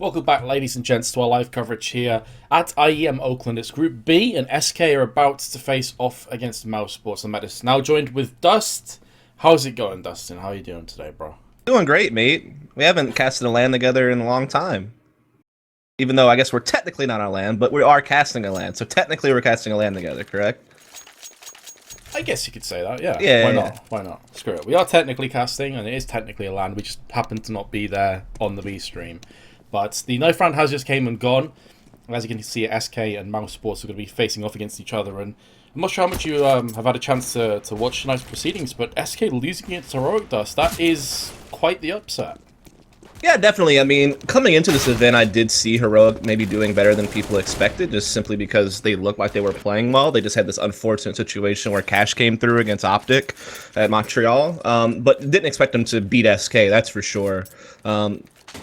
Welcome back, ladies and gents, to our live coverage here at IEM Oakland. It's Group B, and SK are about to face off against Mousesports and Metis. Now joined with Dust. How's it going, Dustin? How are you doing today, bro? Doing great, mate. We haven't casted a land together in a long time. Even though I guess we're technically not on land, but we are casting a land. So technically we're casting a land together, correct? I guess you could say that, yeah. Yeah, Why yeah, not? Why not? Screw it. We are technically casting, and it is technically a land. We just happen to not be there on the B stream. But the knife round has just came and gone. As you can see, SK and Mousesports are going to be facing off against each other. And I'm not sure how much you have had a chance to watch tonight's proceedings, but SK losing against Heroic Dust, that is quite the upset. Yeah, definitely. I mean, coming into this event, I did see Heroic maybe doing better than people expected, just simply because they looked like they were playing well. They just had this unfortunate situation where Cash came through against Optic at Montreal, but didn't expect them to beat SK, that's for sure.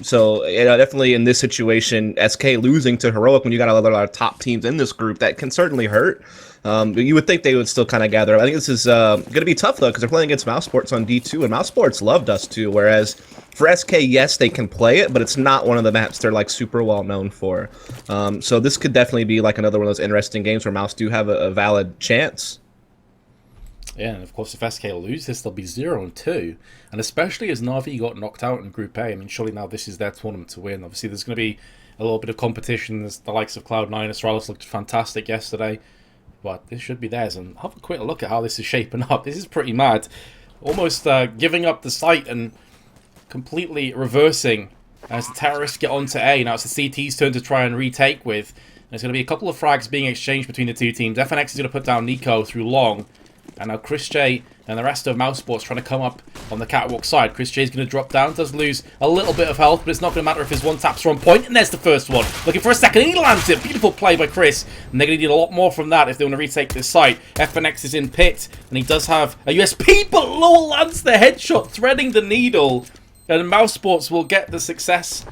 So, definitely in this situation, SK losing to Heroic when you got a lot of top teams in this group, that can certainly hurt. But you would think they would still kind of gather. I think this is going to be tough, though, because they're playing against Mousesports on D2, and Mousesports love Dust2, whereas for SK, yes, they can play it, but it's not one of the maps they're, like, super well known for. So this could definitely be, like, another one of those interesting games where Mouse do have a valid chance. Yeah, and of course, if SK lose this, they'll be 0-2. And especially as Na'Vi got knocked out in Group A, I mean, surely now this is their tournament to win. Obviously, there's going to be a little bit of competition. There's the likes of Cloud9. Astralis looked fantastic yesterday. But this should be theirs. And have a quick look at how this is shaping up. This is pretty mad. Almost giving up the site and completely reversing as the terrorists get onto A. Now it's the CT's turn to try and retake with. There's going to be a couple of frags being exchanged between the two teams. FNX is going to put down Nico through long. And now Chris J and the rest of Mousesports trying to come up on the catwalk side. Chris J is going to drop down, does lose a little bit of health, but it's not going to matter if his one taps are on point. And there's the first one. Looking for a second, and he lands it. Beautiful play by Chris. And they're going to need a lot more from that if they want to retake this site. FNX is in pit, and he does have a USP, but Lowell lands the headshot, threading the needle. And Mousesports will get the success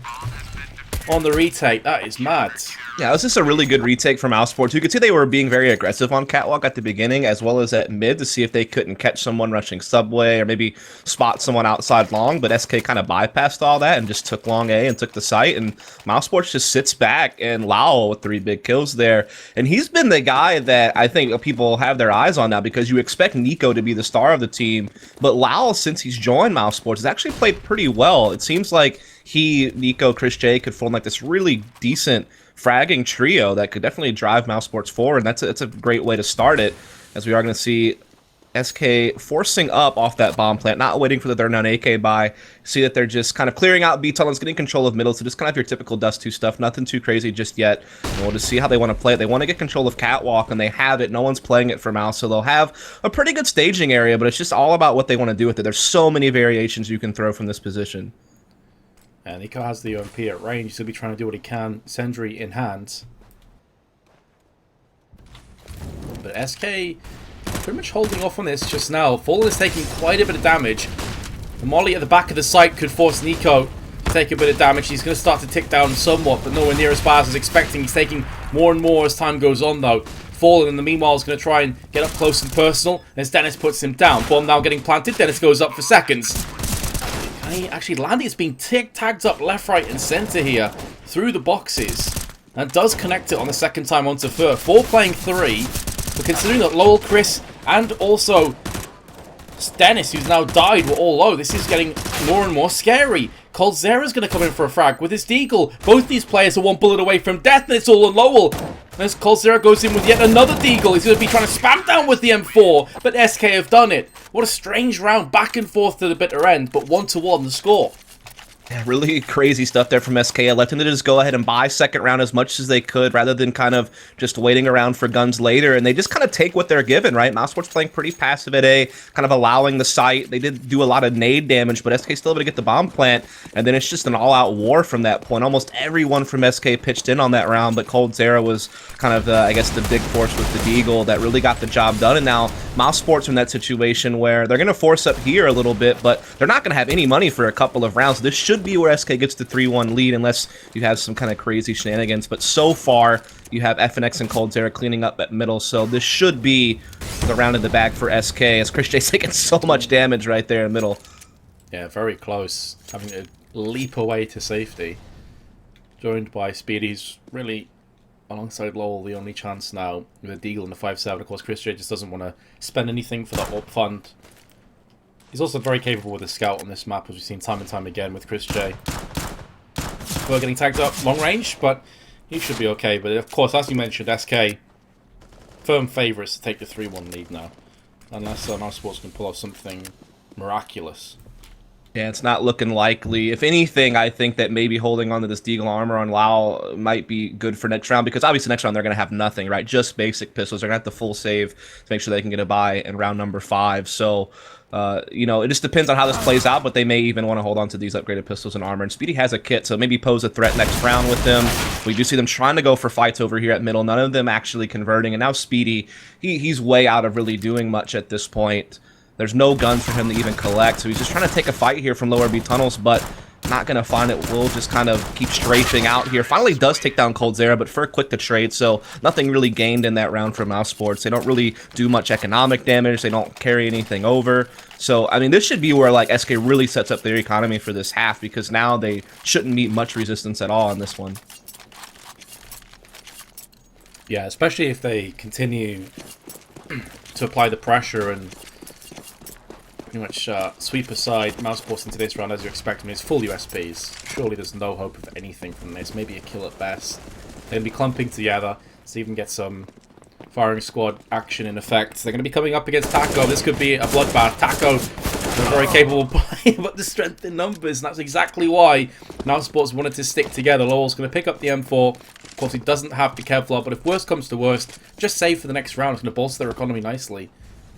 on the retake. That is mad. Yeah, it was just a really good retake from Mousesports. You could see they were being very aggressive on Catwalk at the beginning, as well as at mid, to see if they couldn't catch someone rushing Subway or maybe spot someone outside long, but SK kind of bypassed all that and just took long A and took the site, and Mousesports just sits back, and Lowell with 3 big kills there. And he's been the guy that I think people have their eyes on now, because you expect Nico to be the star of the team, but Lowell, since he's joined Mousesports, has actually played pretty well. It seems like he, Nico, Chris J could form like this really decent fragging trio that could definitely drive Mousesports forward, and that's a great way to start it, as we are going to see SK forcing up off that bomb plant, not waiting for the third down AK buy. See that they're just kind of clearing out B tunnels, getting control of middle, so just kind of your typical Dust2 stuff, nothing too crazy just yet. And we'll just see how they want to play it. They want to get control of Catwalk, and they have it. No one's playing it for Mouse, so they'll have a pretty good staging area, but it's just all about what they want to do with it. There's so many variations you can throw from this position. And Nico has the UMP at range. He's going to be trying to do what he can. Sentry in hand. But SK pretty much holding off on this just now. Fallen is taking quite a bit of damage. The molly at the back of the site could force Nico to take a bit of damage. He's going to start to tick down somewhat, but nowhere near as fast as expecting. He's taking more and more as time goes on, though. Fallen, in the meanwhile, is going to try and get up close and personal as Dennis puts him down. Bomb now getting planted. Dennis goes up for seconds. Actually, landing is being tagged up left, right, and center here through the boxes. And does connect it on the second time onto Fur. 4 playing 3. But considering that Lowell, Chris, and also Dennis, who's now died, were all low, this is getting more and more scary. Coldzera's going to come in for a frag with his Deagle. Both these players are 1 bullet away from death, and it's all on Lowell. As Coldzera goes in with yet another Deagle, he's going to be trying to spam down with the M4, but SK have done it. What a strange round, back and forth to the bitter end, but 1-1 the score. Yeah, really crazy stuff there from SK. Electing to just go ahead and buy second round as much as they could, rather than kind of just waiting around for guns later. And they just kind of take what they're given, right? Mousesports playing pretty passive at A, kind of allowing the site. They did do a lot of nade damage, but SK still able to get the bomb plant. And then it's just an all-out war from that point. Almost everyone from SK pitched in on that round, but Coldzera was kind of, I guess, the big force with the Deagle that really got the job done. And now Mousesports are in that situation where they're going to force up here a little bit, but they're not going to have any money for a couple of rounds. This should be where SK gets the 3-1 lead, unless you have some kind of crazy shenanigans. But so far, you have FNX and Coldzera cleaning up at middle, so this should be the round in the bag for SK, as Chris J's taking so much damage right there in the middle. Yeah, very close. Having to leap away to safety. joined by Speedy's really alongside Lowell, the only chance now with a Deagle and a 5-7. Of course, Chris J just doesn't want to spend anything for that up fund. He's also very capable with a scout on this map, as we've seen time and time again with Chris J. We're getting tagged up long range, but he should be okay. But of course, as you mentioned, SK, firm favourites to take the 3-1 lead now. Unless Mousesports can pull off something miraculous. Yeah, it's not looking likely. If anything, I think that maybe holding on to this Deagle armor on Lau might be good for next round, because obviously next round they're going to have nothing, right? Just basic pistols. They're going to have to full save to make sure they can get a buy in round number 5. So, you know, it just depends on how this plays out, but they may even want to hold on to these upgraded pistols and armor. And Speedy has a kit, so maybe pose a threat next round with them. We do see them trying to go for fights over here at middle. None of them actually converting. And now Speedy, he's way out of really doing much at this point. There's no guns for him to even collect, so he's just trying to take a fight here from lower B tunnels, but not going to find it. Will just kind of keep strafing out here. Finally does take down coldzera, but for quick to trade, so nothing really gained in that round for Mousesports. They don't really do much economic damage. They don't carry anything over. So, I mean, this should be where, like, SK really sets up their economy for this half, because now they shouldn't meet much resistance at all on this one. Yeah, especially if they continue to apply the pressure and pretty much sweep aside Mousesports into this round as you expect. I mean, it's full USBs. Surely there's no hope of anything from this. Maybe a kill at best. They're going to be clumping together to even get some firing squad action in effect. They're going to be coming up against Taco. This could be a bloodbath. Taco is a very capable player, but the strength in numbers, and that's exactly why Mousesports wanted to stick together. Lowell's going to pick up the M4. Of course, he doesn't have the Kevlar, but if worst comes to worst, just save for the next round. It's going to bolster their economy nicely.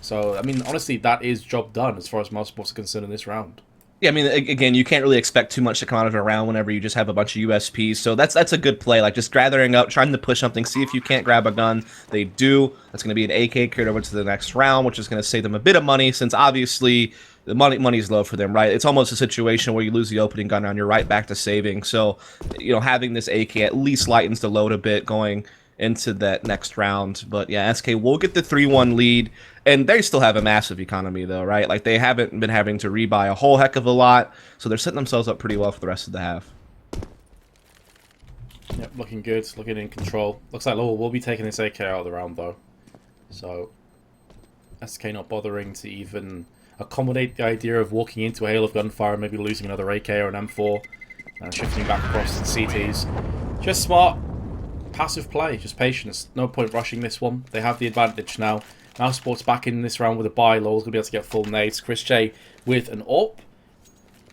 So, I mean, honestly, that is job done as far as Mousesports are concerned in this round. Yeah, I mean, again, you can't really expect too much to come out of a round whenever you just have a bunch of USPs. So that's a good play, like just gathering up, trying to push something, see if you can't grab a gun. They do. That's going to be an AK carried over to the next round, which is going to save them a bit of money, since obviously the money's low for them, right? It's almost a situation where you lose the opening gun round, you're right back to saving. So, you know, having this AK at least lightens the load a bit going into that next round. But yeah, SK will get the 3-1 lead, and they still have a massive economy though, right? Like, they haven't been having to rebuy a whole heck of a lot, so they're setting themselves up pretty well for the rest of the half. Yep, looking good, looking in control. Looks like Lowell will be taking this AK out of the round though, so SK not bothering to even accommodate the idea of walking into a hail of gunfire, maybe losing another AK or an M4 and shifting back across the CTs. Just smart passive play, just patience. No point rushing this one. They have the advantage now. Mousesports back in this round with a buy. Lowell's going to be able to get full nades. Chris J with an AWP.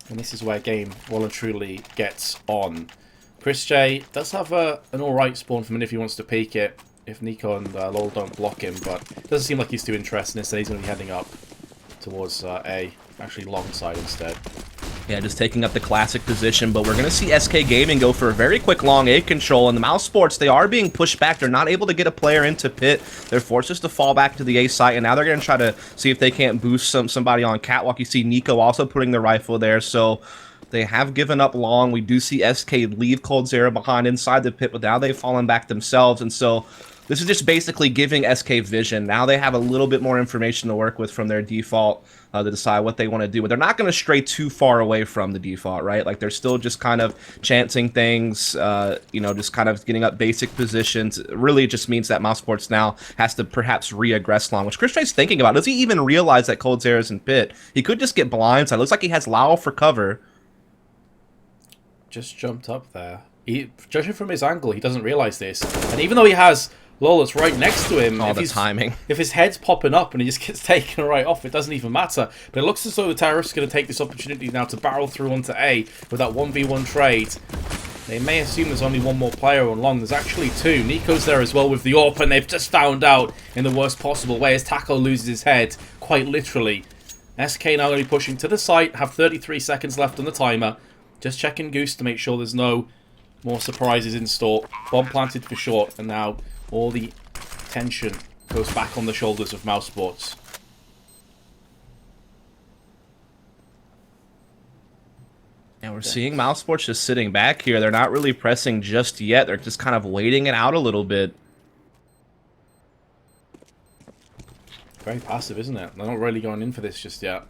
And this is where game well and truly gets on. Chris J does have an alright spawn from him if he wants to peek it, if Nico and Lowell don't block him, but it doesn't seem like he's too interested in this, and he's going to be heading up towards A, actually long side instead. Yeah, just taking up the classic position, but we're going to see SK Gaming go for a very quick long A control, and the Mousesports, they are being pushed back. They're not able to get a player into pit. They're forced just to fall back to the A site, and now they're going to try to see if they can't boost somebody on Catwalk. You see Nico also putting the rifle there, so they have given up long. We do see SK leave coldzera behind inside the pit, but now they've fallen back themselves, and so this is just basically giving SK vision. Now they have a little bit more information to work with from their default to decide what they want to do. But they're not going to stray too far away from the default, right? Like, they're still just kind of chancing things, you know, just kind of getting up basic positions. It really just means that Mousesports now has to perhaps re-aggress long, which Chris Trey's thinking about. Does he even realize that coldzera's in pit? He could just get blindside. Looks like he has Lau for cover. Just jumped up there. Judging from his angle, he doesn't realize this. And even though he has Lawless right next to him, the timing. If his head's popping up and he just gets taken right off, it doesn't even matter. But it looks as though the terrorists are going to take this opportunity now to barrel through onto A with that 1v1 trade. They may assume there's only one more player on long. There's actually two. Nico's there as well with the AWP, and they've just found out in the worst possible way as Taco loses his head, quite literally. SK now going to be pushing to the site, have 33 seconds left on the timer. Just checking Goose to make sure there's no more surprises in store. Bomb planted for short, and now all the tension goes back on the shoulders of Mousesports. And we're seeing Mousesports just sitting back here. They're not really pressing just yet. They're just kind of waiting it out a little bit. Very passive, isn't it? They're not really going in for this just yet.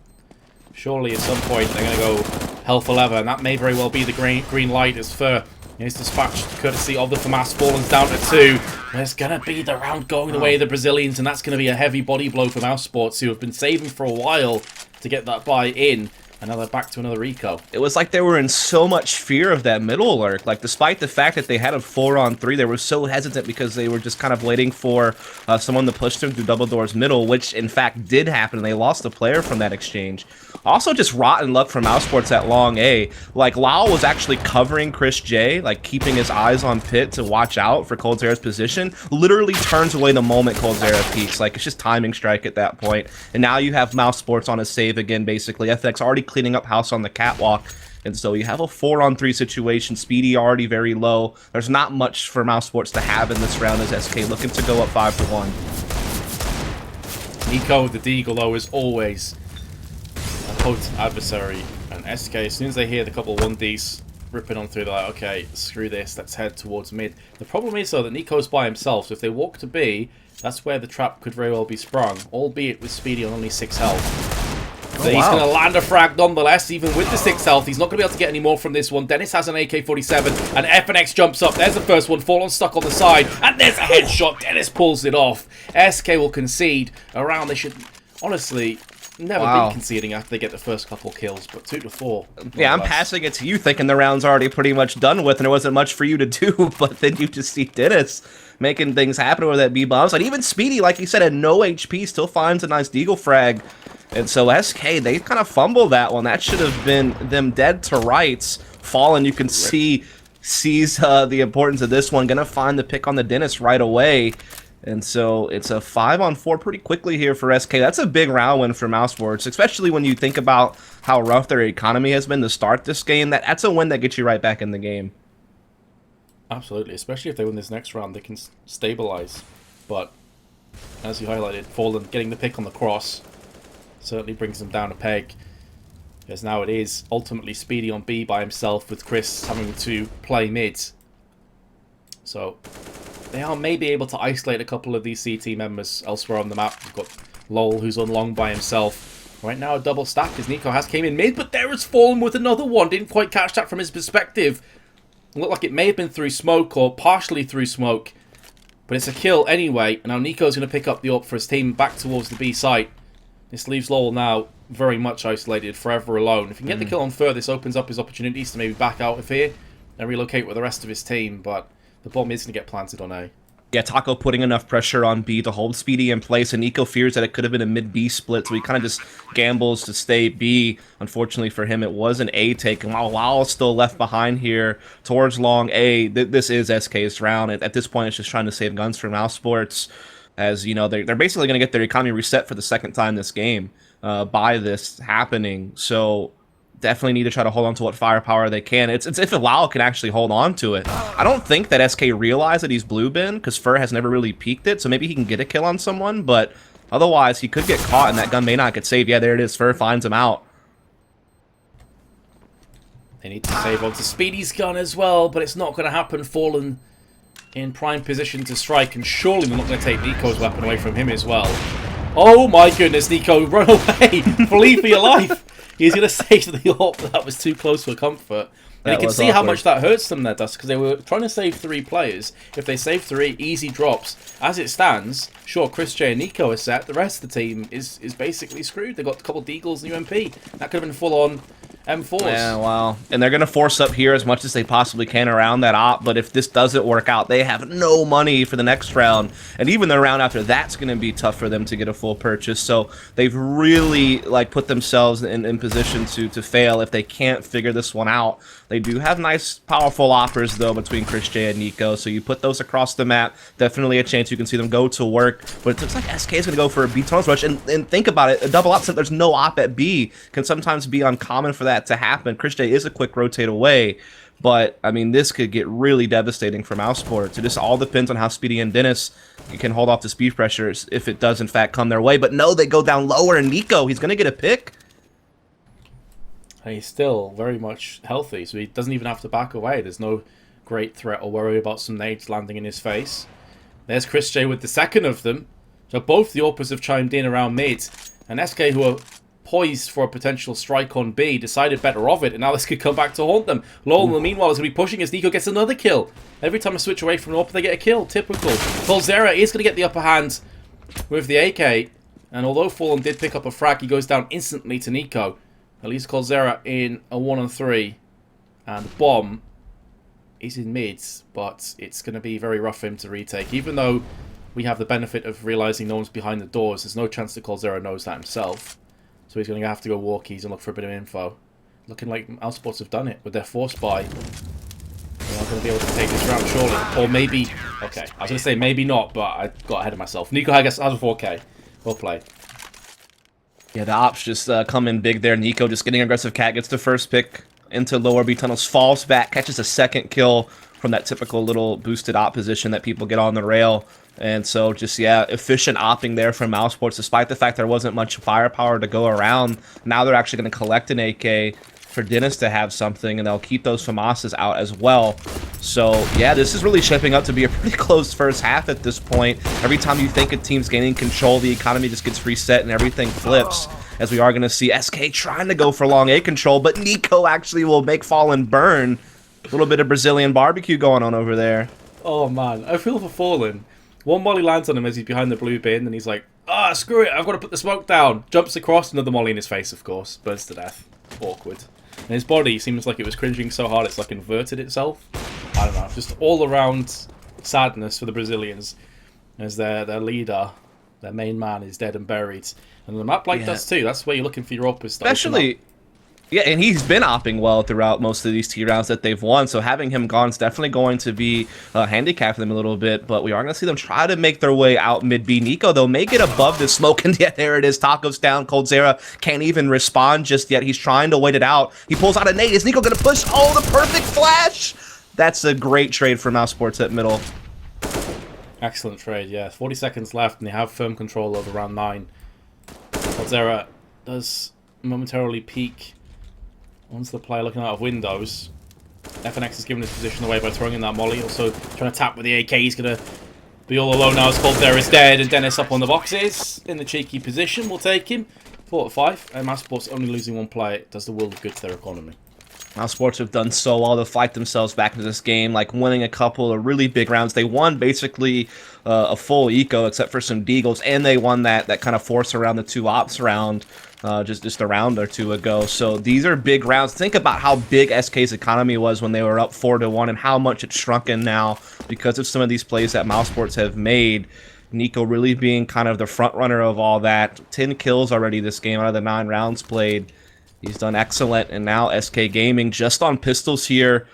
Surely at some point they're going to go hell for leather, and that may very well be the green light as Fur Here's dispatched courtesy of the FAMAS. Fallen's down to 2. There's going to be the round going the way of the Brazilians, and that's going to be a heavy body blow for Mousesports, who have been saving for a while to get that buy in. And now they're back to another eco. It was like they were in so much fear of that middle lurk. Like, despite the fact that they had a 4-on-3, they were so hesitant because they were just kind of waiting for someone to push them through double doors middle, which in fact did happen. They lost a player from that exchange. Also, just rotten luck from Mousesports at long A. Like, Lau was actually covering Chris J, like keeping his eyes on Pit to watch out for Coldzera's position. Literally turns away the moment Coldzera peeks. Like, it's just timing strike at that point. And now you have Mousesports on a save again, basically. FX already cleaning up house on the catwalk. And so you have a 4-on-3 situation. Speedy already very low. There's not much for Mousesports to have in this round as SK looking to go up 5-1. Nico with the Deagle, though, is always a potent adversary. And SK, as soon as they hear the couple 1Ds ripping on through, they're like, okay, screw this, let's head towards mid. The problem is, though, that Nico's by himself, so if they walk to B, that's where the trap could very well be sprung, albeit with Speedy on only 6 health. So he's going to land a frag nonetheless, even with the 6 health. He's not going to be able to get any more from this one. Dennis has an AK-47, and FNX jumps up. There's the first one, Fallen stuck on the side, and there's a headshot. Dennis pulls it off. SK will concede around. They should, honestly, never be conceding after they get the first couple kills, but 2-4. Yeah, I'm passing it to you thinking the round's already pretty much done with, and there wasn't much for you to do, but then you just see Dennis making things happen with that B-bombs. And even Speedy, like you said, at no HP, still finds a nice Deagle frag. And so SK, they kind of fumbled that one. That should have been them dead to rights. Fallen, you can sees the importance of this one. Gonna find the pick on the Dennis right away. And so it's a 5-on-4 pretty quickly here for SK. That's a big round win for Mousesports, especially when you think about how rough their economy has been to start this game. That's a win that gets you right back in the game. Absolutely, especially if they win this next round, they can stabilize. But as you highlighted, Fallen getting the pick on the cross certainly brings them down a peg, as now it is ultimately Speedy on B by himself, with Chris having to play mid. So they are maybe able to isolate a couple of these CT members elsewhere on the map. We've got Lol, who's on long by himself. Right now a double stack as Nico has came in mid, but there is Fallen with another one. Didn't quite catch that from his perspective. It looked like it may have been through smoke or partially through smoke, but it's a kill anyway. And now Nico's going to pick up the AWP for his team back towards the B site. This leaves Lowell now very much isolated, forever alone. If he can get the kill on Fur, this opens up his opportunities to maybe back out of here and relocate with the rest of his team, but the bomb is going to get planted on A. Yeah, Taco putting enough pressure on B to hold Speedy in place, and Nico fears that it could have been a mid-B split, so he kind of just gambles to stay B. Unfortunately for him, it was an A take, and while Lowell's still left behind here towards long A, this is SK's round. At this point, it's just trying to save guns for Mousesports. As you know, they're basically going to get their economy reset for the second time this game by this happening. So definitely need to try to hold on to what firepower they can. It's if Lau can actually hold on to it. I don't think that SK realized that he's blue bin, because Fur has never really peeked it, so maybe he can get a kill on someone, but otherwise he could get caught and that gun may not get saved. Yeah, there it is. Fur finds him out. They need to save onto Speedy's gun as well, but it's not going to happen. Fallen in prime position to strike, and surely they're not going to take Nico's weapon away from him as well. Oh my goodness, Nico, run away! Flee for your life! He's going to save the AWP. That was too close for comfort. And you can see how much that hurts them there, Dust, because they were trying to save 3 players. If they save 3, easy drops. As it stands, sure, Chris J and Nico are set. The rest of the team is basically screwed. They've got a couple of Deagles and UMP. That could have been full-on M4s. Yeah, wow. And they're going to force up here as much as they possibly can around that op, but if this doesn't work out, they have no money for the next round. And even the round after that's going to be tough for them to get a full purchase. So they've really put themselves in position to fail if they can't figure this one out. They do have nice, powerful offers, though, between Chris J and Nico. So you put those across the map, definitely a chance you can see them go to work. But it looks like SK is going to go for a B tunnels rush. And think about it, a double op, since there's no op at B, can sometimes be uncommon for that to happen. Chris J is a quick rotate away. But, I mean, this could get really devastating for Mousesports. It just all depends on how Speedy and Dennis can hold off the speed pressures if it does, in fact, come their way. But no, they go down lower, and Nico, he's going to get a pick. And he's still very much healthy, so he doesn't even have to back away. There's no great threat or worry about some nades landing in his face. There's Chris J with the second of them. So both the AWPers have chimed in around mid. And SK, who are poised for a potential strike on B, decided better of it, and now this could come back to haunt them. Lowell, meanwhile, is going to be pushing as Nico gets another kill. Every time I switch away from AWP, they get a kill. Typical. Coldzera is going to get the upper hand with the AK, and although Fallen did pick up a frag, he goes down instantly to Nico. At least Coldzera in a 1-on-3, and Bomb is in mids, but it's going to be very rough for him to retake. Even though we have the benefit of realizing no one's behind the doors, there's no chance that Coldzera knows that himself. So he's going to have to go walkies and look for a bit of info. Looking like Mousesports have done it with their force buy. They're not going to be able to take this round, surely. Or maybe... Okay, I was going to say maybe not, but I got ahead of myself. Nico, I guess, has a 4K. Well played. Yeah, the ops just come in big there. Nico just getting aggressive. Cat gets the first pick into lower B tunnels, falls back, catches a second kill from that typical little boosted op position that people get on the rail. And so just, yeah, efficient opping there from Mousesports, despite the fact there wasn't much firepower to go around. Now they're actually going to collect an AK for Dennis to have something, and they'll keep those FAMASas out as well. So, yeah, this is really shaping up to be a pretty close first half at this point. Every time you think a team's gaining control, the economy just gets reset and everything flips, as we are going to see SK trying to go for long A control, but Nico actually will make Fallen burn. A little bit of Brazilian barbecue going on over there. Oh, man. I feel for Fallen. One molly lands on him as he's behind the blue bin, and he's like, ah, screw it, I've got to put the smoke down. Jumps across, another molly in his face, of course. Burns to death. Awkward. And his body seems like it was cringing so hard it's like inverted itself. I don't know. Just all around sadness for the Brazilians as their leader, their main man, is dead and buried. And the map like Dust 2, that's where you're looking for your uppers. Especially... Yeah, and he's been opping well throughout most of these T rounds that they've won, so having him gone is definitely going to be a handicap for them a little bit, but we are going to see them try to make their way out mid-B. Nico, though, may get above the smoke, and yeah, there it is. Taco's down. Coldzera can't even respond just yet. He's trying to wait it out. He pulls out a nade. Is Nico going to push? Oh, the perfect flash! That's a great trade for Mousesports at middle. Excellent trade, yeah. 40 seconds left, and they have firm control over round 9. Coldzera does momentarily peek once the player looking out of windows. FNX is giving his position away by throwing in that molly. Also trying to tap with the AK. He's going to be all alone now as Coldzera is dead. And Dennis up on the boxes. In the cheeky position. We'll take him. 4-5. And Mousesports only losing one player. It does the world of good to their economy. Mousesports have done so well to fight themselves back into this game, like winning a couple of really big rounds. They won basically a full eco except for some deagles, and they won that kind of force around the 2 ops round just a round or 2 ago. So these are big rounds. Think about how big SK's economy was when they were up 4-1 and how much it's shrunken now because of some of these plays that Mousesports have made. Nico really being kind of the front runner of all that. 10 kills already this game out of the 9 rounds played. He's done excellent, and now SK Gaming just on pistols here,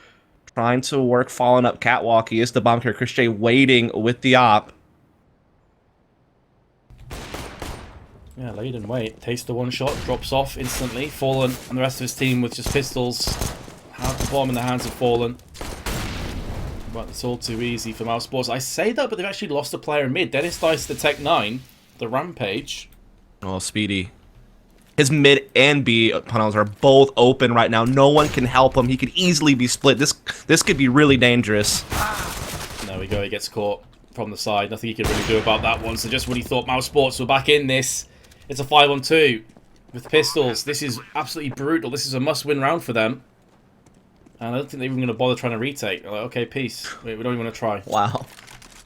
trying to work Fallen up catwalk. He is the bomb carrier. Chris J waiting with the op. Yeah, laid and wait. Takes the one shot, drops off instantly. Fallen and the rest of his team with just pistols have the bomb in the hands of Fallen. But it's all too easy for Mousesports. I say that, but they've actually lost a player in mid. Dennis dies to the Tech 9, the Rampage. Oh, Speedy. His mid and B tunnels are both open right now. No one can help him. He could easily be split. This could be really dangerous. There we go. He gets caught from the side. Nothing he can really do about that one. So just when he thought Mousesports were back in this, it's a 5-on-2 with pistols. This is absolutely brutal. This is a must-win round for them. And I don't think they're even going to bother trying to retake. They're like, okay, peace. We don't even want to try. Wow.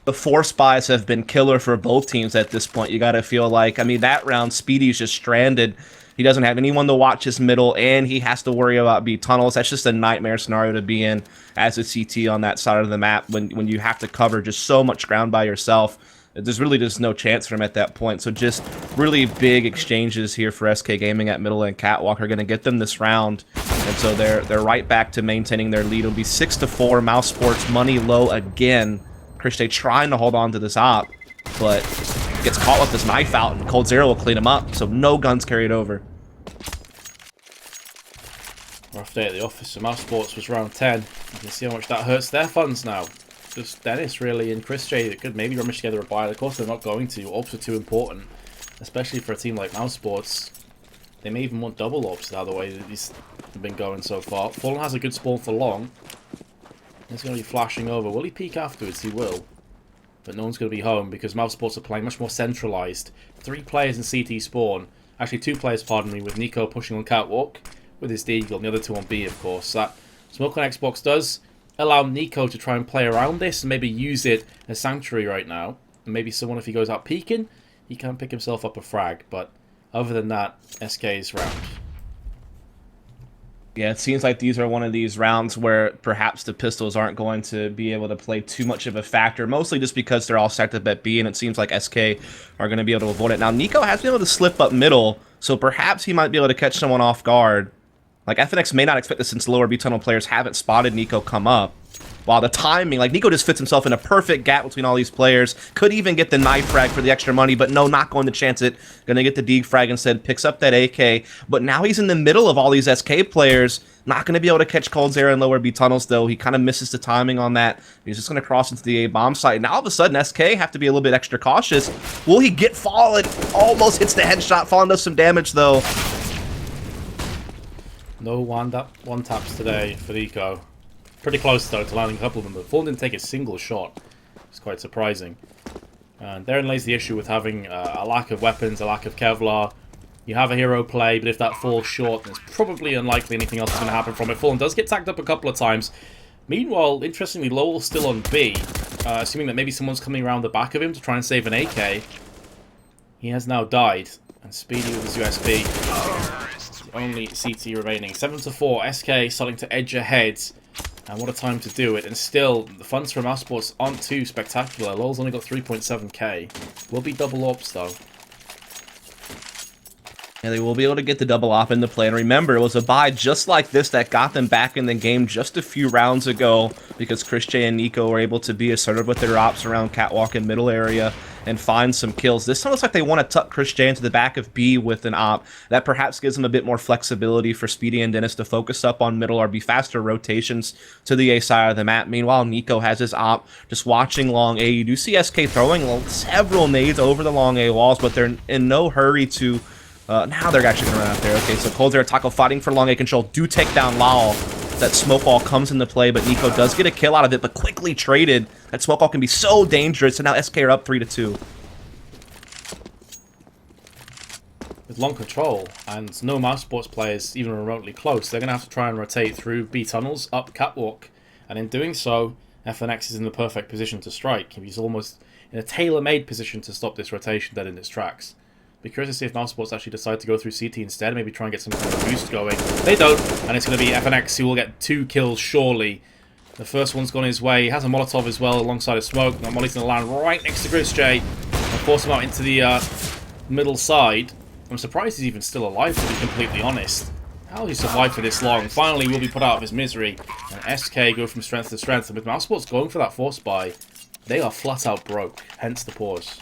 The force buys have been killer for both teams at this point. You got to feel like, I mean, that round, Speedy's just stranded. He doesn't have anyone to watch his middle, and he has to worry about B tunnels. That's just a nightmare scenario to be in as a CT on that side of the map when you have to cover just so much ground by yourself. There's really just no chance for him at that point. So just really big exchanges here for SK Gaming at middle, and Catwalk are going to get them this round. And so they're right back to maintaining their lead. It'll be 6-4. Mousesports money low again. Christe trying to hold on to this op, but gets caught with this knife out, and Coldzera will clean him up. So no guns carried over. Rough day at the office. So Mousesports was round 10. You can see how much that hurts their funds now. Just Dennis really and Chris J that could maybe rummage together a buy. Of course they're not going to. Ops are too important, especially for a team like Mousesports. They may even want double ops now the way that these have been going so far. Fallen has a good spawn for long. He's going to be flashing over. Will he peek afterwards? He will. But no one's going to be home because Mousesports are playing much more centralized. 3 players in CT spawn. Actually, 2 players, pardon me, with Nico pushing on Catwalk with his Deagle, and the other 2 on B, of course. That smoke on Xbox does allow Nico to try and play around this and maybe use it as Sanctuary right now. And maybe someone, if he goes out peeking, he can pick himself up a frag. But other than that, SK's round. Yeah, it seems like these are one of these rounds where perhaps the pistols aren't going to be able to play too much of a factor, mostly just because they're all stacked up at B, and it seems like SK are going to be able to avoid it. Now, Nico has been able to slip up middle, so perhaps he might be able to catch someone off guard. Like, FNX may not expect this since lower B tunnel players haven't spotted Nico come up. While the timing, like, Nico just fits himself in a perfect gap between all these players. Could even get the knife frag for the extra money, but no, not going to chance it. Going to get the dig frag instead, picks up that AK. But now he's in the middle of all these SK players. Not going to be able to catch Cold Zera in lower B tunnels, though. He kind of misses the timing on that. He's just going to cross into the A bomb site. Now, all of a sudden, SK have to be a little bit extra cautious. Will he get Fallen? Almost hits the headshot. Fallen does some damage, though. No one taps today for Nico. Pretty close, though, to landing a couple of them, but Fallen didn't take a single shot. It's quite surprising. And therein lays the issue with having a lack of weapons, a lack of Kevlar. You have a hero play, but if that falls short, then it's probably unlikely anything else is going to happen from it. Fallen does get tagged up a couple of times. Meanwhile, interestingly, Lowell's still on B, assuming that maybe someone's coming around the back of him to try and save an AK. He has now died, and Speedy with his USB. The only CT remaining. 7-4, SK starting to edge ahead. And what a time to do it. And still, the funds from Mousesports aren't too spectacular. Lowell's only got 3.7k. Will be double ops, though. Yeah, they will be able to get the double op into play. And remember, it was a buy just like this that got them back in the game just a few rounds ago because Chris J and Nico were able to be assertive with their ops around Catwalk and middle area and find some kills. This time looks like they want to tuck Chris J into the back of B with an op. That perhaps gives them a bit more flexibility for Speedy and Dennis to focus up on middle or be faster rotations to the A side of the map. Meanwhile, Nico has his op just watching long A. You do see SK throwing several nades over the long A walls, but they're in no hurry to... now they're actually going to run out there. Okay, so Cold Zera Taco fighting for long A control. Do take down Lal. That smoke wall comes into play, but Nico does get a kill out of it, but quickly traded. That smoke wall can be so dangerous, and now SK are up 3-2. With long control, and no Mousesports players even remotely close, they're going to have to try and rotate through B tunnels, up Catwalk, and in doing so, FNX is in the perfect position to strike. He's almost in a tailor-made position to stop this rotation dead in its tracks. Be curious to see if Mousesports actually decide to go through CT instead, and maybe try and get some kind of boost going. They don't, and it's going to be FNX who will get 2 kills surely. The first one's gone his way. He has a Molotov as well alongside a smoke. That Molly's going to land right next to Chris J and force him out into the middle side. I'm surprised he's even still alive, to be completely honest. How has he survived for this long? Finally, will be put out of his misery. And SK go from strength to strength. And with Mousesports going for that force buy, they are flat out broke. Hence the pause.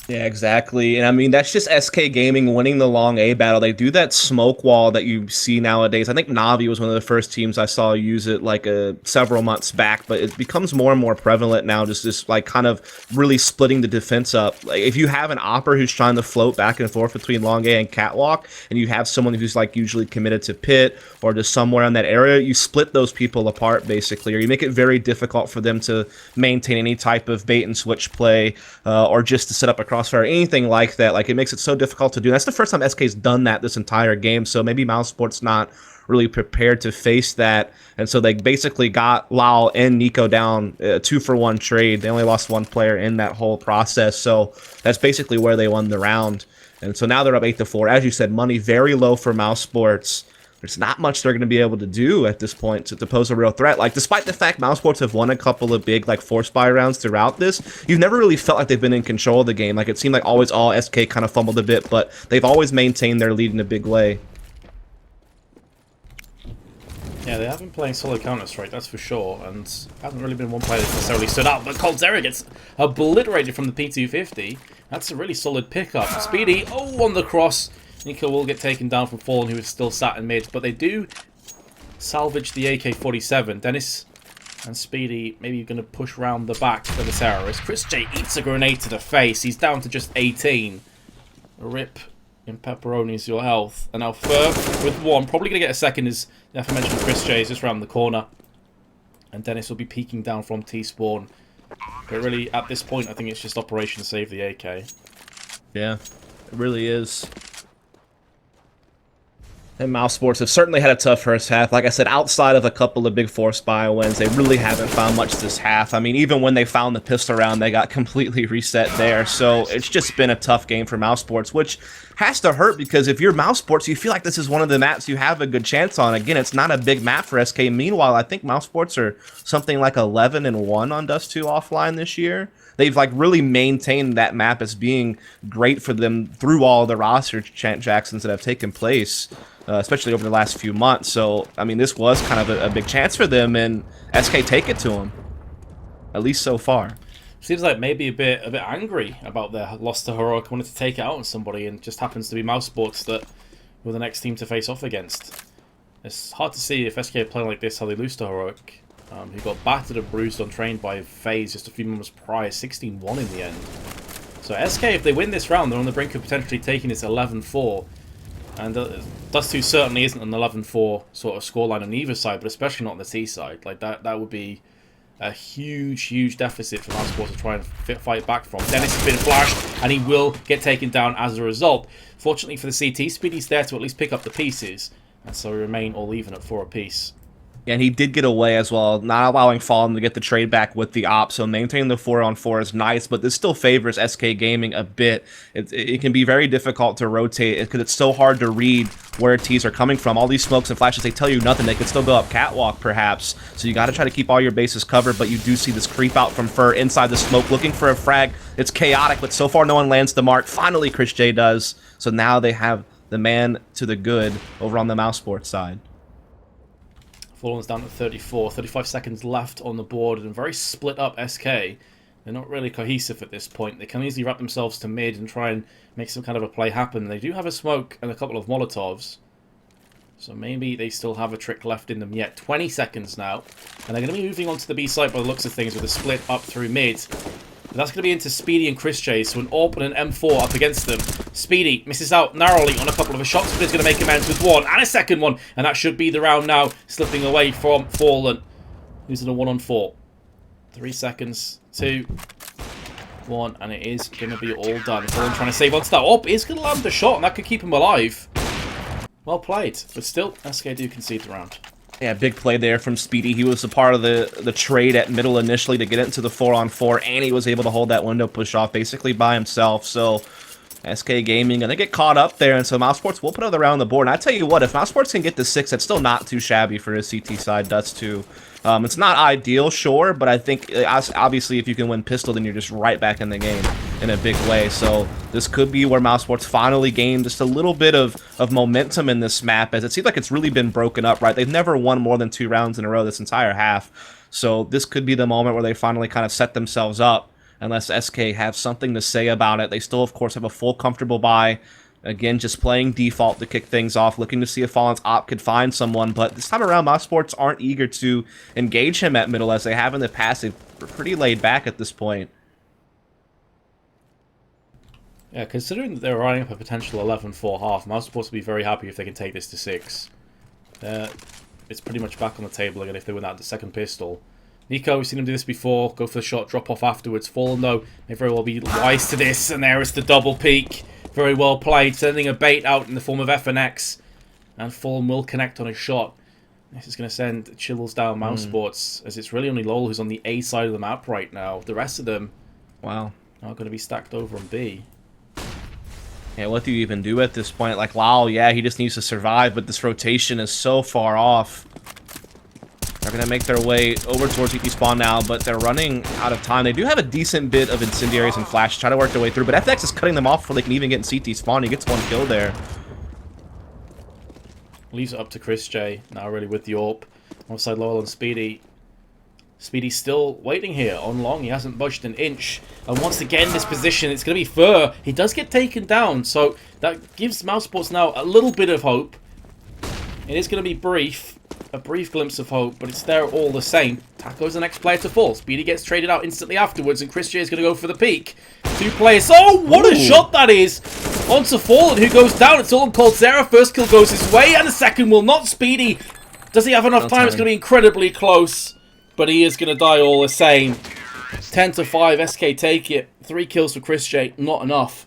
Yeah, exactly. And I mean, that's just SK Gaming winning the long A battle. They do that smoke wall that you see nowadays. I think Navi was one of the first teams I saw use it like several months back, but it becomes more and more prevalent now, just this like kind of really splitting the defense up. Like if you have an opper who's trying to float back and forth between long A and Catwalk, and you have someone who's like usually committed to pit or just somewhere in that area, you split those people apart basically, or you make it very difficult for them to maintain any type of bait and switch play or just to set up a crossfire, anything like that. Like it makes it so difficult to do. That's the first time SK's done that this entire game, so maybe Mousesports not really prepared to face that, and so they basically got Lal and Nico down 2-for-1 trade. They only lost 1 player in that whole process, so that's basically where they won the round. And so now they're up 8-4. As you said, money very low for Mousesports. There's not much they're going to be able to do at this point to pose a real threat. Like, despite the fact Mousesports have won a couple of big, like, force buy rounds throughout this, you've never really felt like they've been in control of the game. Like, it seemed like always all SK kind of fumbled a bit, but they've always maintained their lead in a big way. Yeah, they have been playing solid Counter-Strike, that's for sure, and hasn't really been one player that's necessarily stood out, but Cold Zera gets obliterated from the P250. That's a really solid pickup. Speedy, on the cross. Nico will get taken down from Fallen, who is still sat in mid, but they do salvage the AK-47. Dennis and Speedy maybe going to push round the back of the terrorist. Chris J eats a grenade to the face. He's down to just 18. Rip in pepperonis your health. And now Fur with 1. Probably going to get a second as the aforementioned Chris J is just round the corner. And Dennis will be peeking down from T-spawn. But really, at this point, I think it's just Operation Save the AK. Yeah, it really is. And Mousesports have certainly had a tough first half. Like I said, outside of a couple of big force buy wins, they really haven't found much this half. I mean, even when they found the pistol round, they got completely reset there. So it's just been a tough game for Mousesports, which has to hurt because if you're Mousesports, you feel like this is one of the maps you have a good chance on. Again, it's not a big map for SK. Meanwhile, I think Mousesports are something like 11-1 on Dust2 offline this year. They've like really maintained that map as being great for them through all the roster Jacksons that have taken place. Especially over the last few months. So, I mean, this was kind of a big chance for them, and SK take it to them, at least so far. Seems like maybe a bit angry about their loss to Heroic, wanted to take it out on somebody, and just happens to be Mousesports that were the next team to face off against. It's hard to see if SK are playing like this how they lose to Heroic, who got battered and bruised on train by FaZe just a few moments prior, 16-1 in the end. So SK, if they win this round, they're on the brink of potentially taking this 11-4. And Dust2 certainly isn't an 11-4 sort of scoreline on either side, but especially not on the T side. Like that would be a huge deficit for Mousesports to try and fight back from. Dennis has been flashed, and he will get taken down as a result. Fortunately for the CT, Speedy's there to at least pick up the pieces, and so we remain all even at 4 apiece. And he did get away as well, not allowing Fallen to get the trade back with the op, so maintaining the 4-on-4 is nice, but this still favors SK Gaming a bit. It can be very difficult to rotate because it's so hard to read where T's are coming from. All these smokes and flashes, they tell you nothing. They could still go up catwalk, perhaps, so you got to try to keep all your bases covered, but you do see this creep out from Fur inside the smoke, looking for a frag. It's chaotic, but so far no one lands the mark. Finally, Chris J does, so now they have the man to the good over on the Mousesports side. Fallen's down at 34, 35 seconds left on the board, and very split up SK. They're not really cohesive at this point. They can easily wrap themselves to mid and try and make some kind of a play happen. They do have a smoke and a couple of Molotovs, so maybe they still have a trick left in them yet. 20 seconds now, and they're going to be moving on to the B side by the looks of things with a split up through mid. But that's going to be into Speedy and Chris J, so an AWP and an M4 up against them. Speedy misses out narrowly on a couple of shots, but is going to make amends with one and a second one, and that should be the round now, slipping away from Fallen, who's in a 1-on-4. 3 seconds, 2, 1, and it is going to be all done. Fallen trying to save on that. AWP is going to land the shot, and that could keep him alive. Well played, but still, SK do concede the round. Yeah, big play there from Speedy. He was a part of the trade at middle initially to get into the 4-on-4, and he was able to hold that window push off basically by himself. So SK Gaming, and they get caught up there, and so Mousesports will put another round on the board. And I tell you what, if Mousesports can get to 6, that's still not too shabby for his CT side. Dust2. It's not ideal, sure, but I think obviously if you can win pistol, then you're just right back in the game in a big way. So this could be where Mousesports finally gained just a little bit of momentum in this map, as it seems like it's really been broken up, right? They've never won more than 2 rounds in a row this entire half. So this could be the moment where they finally kind of set themselves up, unless SK have something to say about it. They still, of course, have a full comfortable buy. Again, just playing default to kick things off, looking to see if Fallen's op could find someone. But this time around, Mousesports aren't eager to engage him at middle as they have in the past. They're pretty laid back at this point. Yeah, considering that they're running up a potential 11-4 half, Mousesports will be very happy if they can take this to 6. It's pretty much back on the table again if they win out the second pistol. Nico, we've seen him do this before. Go for the shot, drop off afterwards. Fallen, though, may very well be wise to this. And there is the double peek. Very well played, sending a bait out in the form of FNX. And Fallen will connect on a shot. This is going to send chills down Mousesports, as it's really only Lowell who's on the A side of the map right now. The rest of them are going to be stacked over on B. Yeah, what do you even do at this point? Like, wow, yeah, he just needs to survive, but this rotation is so far off. They're going to make their way over towards ET spawn now, but they're running out of time. They do have a decent bit of incendiaries and flash, try to work their way through, but FX is cutting them off before they can even get in CT spawn. He gets 1 kill there. Leaves it up to Chris J, now really with the AWP. Alongside Lowell and Speedy. Speedy's still waiting here on long. He hasn't budged an inch. And once again, this position, it's going to be Fur. He does get taken down, so that gives Mousesports now a little bit of hope. It is going to be brief. A brief glimpse of hope, but it's there all the same. Taco's the next player to fall. Speedy gets traded out instantly afterwards, and Chris J is going to go for the peak. 2 players. Oh, what a shot that is! Onto Fallen, who goes down. It's all on Cold Sarah. First kill goes his way, and the second will not. Speedy, does he have enough time? It's going to be incredibly close, but he is going to die all the same. 10-5, SK take it. 3 kills for Chris J, not enough.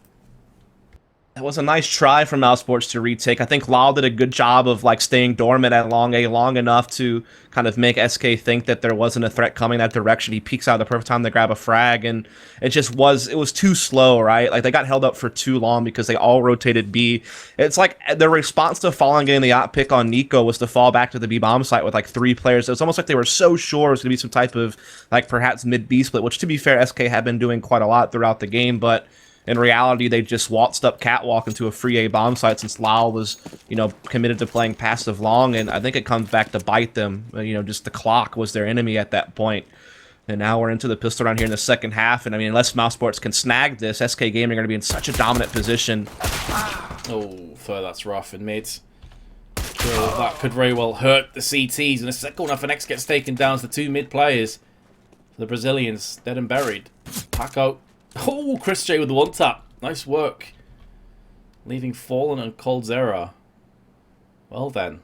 That was a nice try from Mousesports to retake. I think Lyle did a good job of like staying dormant at long A long enough to kind of make SK think that there wasn't a threat coming that direction. He peeks out at the perfect time to grab a frag, and it was too slow, right? Like they got held up for too long because they all rotated B. It's like the response to Fallen getting the op pick on Nico was to fall back to the B bomb site with like 3 players. It's almost like they were so sure it was gonna be some type of like perhaps mid B split, which to be fair, SK had been doing quite a lot throughout the game, but in reality, they just waltzed up catwalk into a free A bomb site since Lyle was, committed to playing passive long, and I think it comes back to bite them. Just the clock was their enemy at that point. And now we're into the pistol round here in the second half, and I mean, unless Mousesports can snag this, SK Gaming are going to be in such a dominant position. Oh, that's rough in mid. Well, that could very well hurt the CTs. And the second one, F gets taken down to the 2 mid players. The Brazilians, dead and buried. Paco. Oh, Chris J with the 1-tap. Nice work. Leaving Fallen and Coldzera. Well then,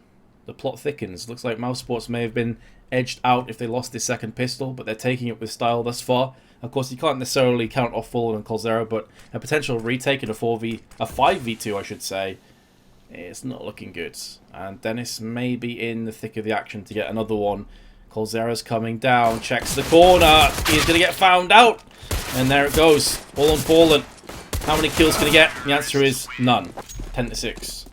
the plot thickens. Looks like Mousesports may have been edged out if they lost this second pistol, but they're taking it with style thus far. Of course, you can't necessarily count off Fallen and Coldzera, but a potential retake in a 5v2, I should say, it's not looking good. And Dennis may be in the thick of the action to get another one. Coldzera's coming down, checks the corner. He's going to get found out. And there it goes. All on Fallen. How many kills can he get? The answer is none. 10-6.